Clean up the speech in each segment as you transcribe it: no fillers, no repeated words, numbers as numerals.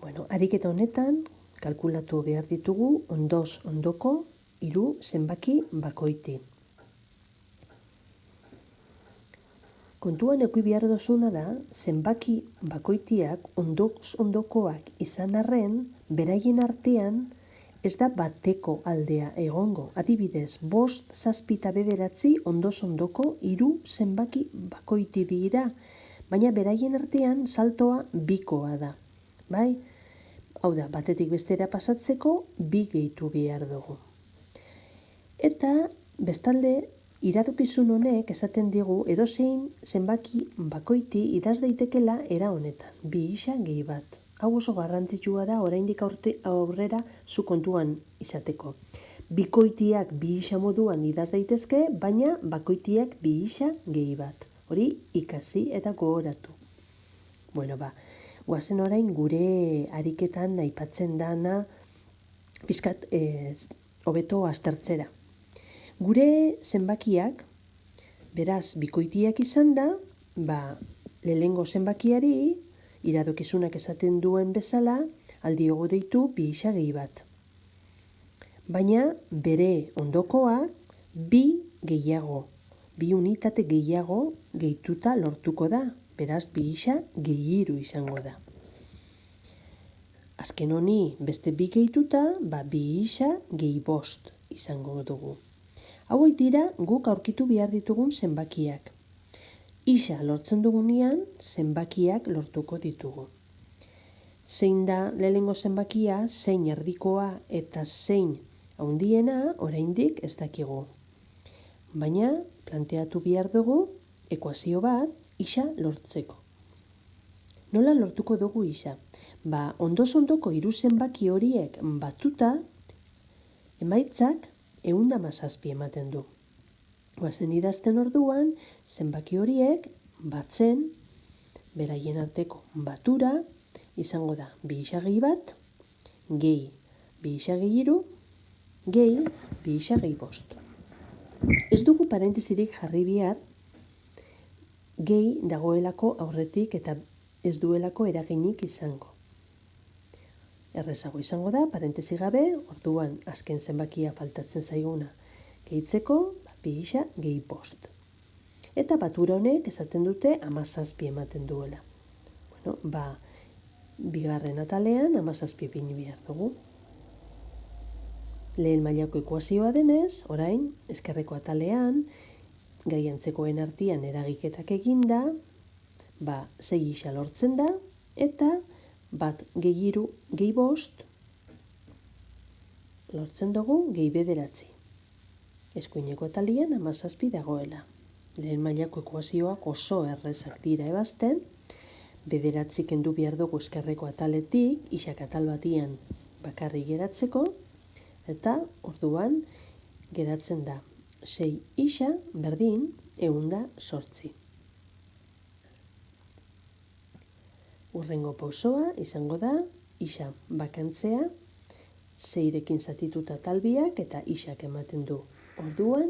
Ariketa honetan kalkulatu behar ditugu ondoz ondoko 3 zenbaki bakoiti. Kontuan eduki behar duzuna da, zenbaki bakoitiak ondoz ondokoak izan arren, beraien artean ez da bateko aldea egongo. Adibidez, 5, 7 eta 9 ondoz ondoko 3 zenbaki bakoiti dira, baina beraien artean saltoa bikoa da. Bai? Hau da, batetik bestera pasatzeko 2 gehitu behar dugu. Eta bestalde, iradokizun honek esaten digu edozein zenbaki bakoiti idaz daitekela era honetan, 2 isa gehi bat. Hau oso garrantzitsua da oraindik aurrera zu kontuan izateko. Bikoitiak 2 isa moduan idaz daitezke, baina bakoitiak 2 isa gehi bat. Hori ikasi eta gogoratu. Goazen orain gure ariketan aipatzen dana pixkat hobeto aztertzera. Gure zenbakiak, beraz, bikoitiak izan da, lehenengo zenbakiari, iradokizunak esaten duen bezala, aldiogo deitu 2 isa gehi bat. Baina bere ondokoa 2 gehiago, 2 unitate gehiago gehituta lortuko da, beraz 2 isa gehi 3 izango da. Azken honi beste 2 gehituta, 2 isa gehi 5 izango dugu. Hauek dira guk aurkitu behar ditugun zenbakiak. Isa lortzen dugunean, zenbakiak lortuko ditugu. Zein da lehenengo zenbakia, zein erdikoa eta zein handiena oraindik ez dakigu. Baina planteatu behar dugu ekuazio bat isa lortzeko. Nola lortuko dugu isa? Ondoz ondoko 3 zenbaki horiek batuta, emaitzak 117 ematen du. Goazen idazten orduan, zenbaki horiek batzen, beraien arteko batura, izango da 2 isa gehi bat, gehi 2 isa gehi 3, gehi 2 isa gehi 5. Ez dugu parentesirik jarri behar, gehi dagoelako aurretik eta ez duelako eraginik izango. Errezago izango da, parentesi gabe, orduan azken zenbakia faltatzen zaiguna gehitzeko, 2 isa gehi 5. Eta batura honek esaten dute 17 ematen duela. Bigarren atalean 17 ipini behar dugu. Lehen mailako ekuazioa denez, orain, ezkerreko atalean, gaiantzekoen artean eragiketak eginda, 6 isa lortzen da, eta 1 gehi 3 gehi 5 lortzen dugu gehi 9. Eskuineko atalean 17 dagoela. Lehen mailako ekuazioak oso errezak dira ebazten, 9 kendu behar dugu ezkerreko ataletik, isak atal batian bakarrik geratzeko, eta orduan geratzen da 6 isa berdin 108. Hurrengo pausoa izango da, isa bakantzea, 6rekin zatituta talbiak eta isak ematen du. Orduan,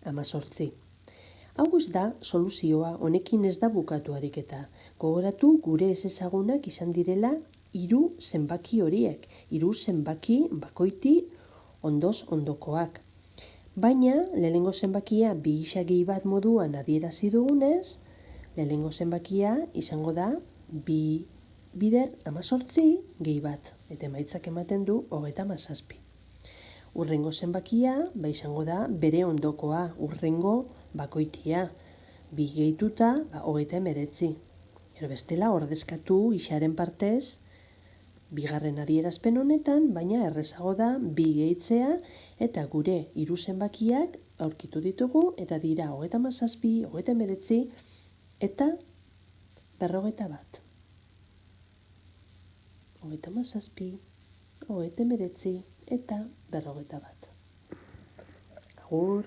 18. Hau ez da soluzioa, honekin ez da bukatu ariketa. Gogoratu gure ezezagunak izan direla 3 zenbaki horiek, 3 zenbaki bakoiti ondoz ondokoak. Baina, lehenengo zenbakia 2 isa gehi bat moduan adierazi dugunez, lehenengo zenbakia izango da 2 bider 18 gehi bat, eta emaitzak ematen du 37. Hurrengo zenbakia, izango da bere ondokoa, hurrengo bakoitia, 2 gehituta 39. Bestela ordezkatu isaren partez, bigarren adierazpen honetan, baina errezago da 2 gehitzea, eta gure 3 zenbakiak aurkitu ditugu, eta dira 37, 39, eta 41. 37, 39 eta 41. Agur!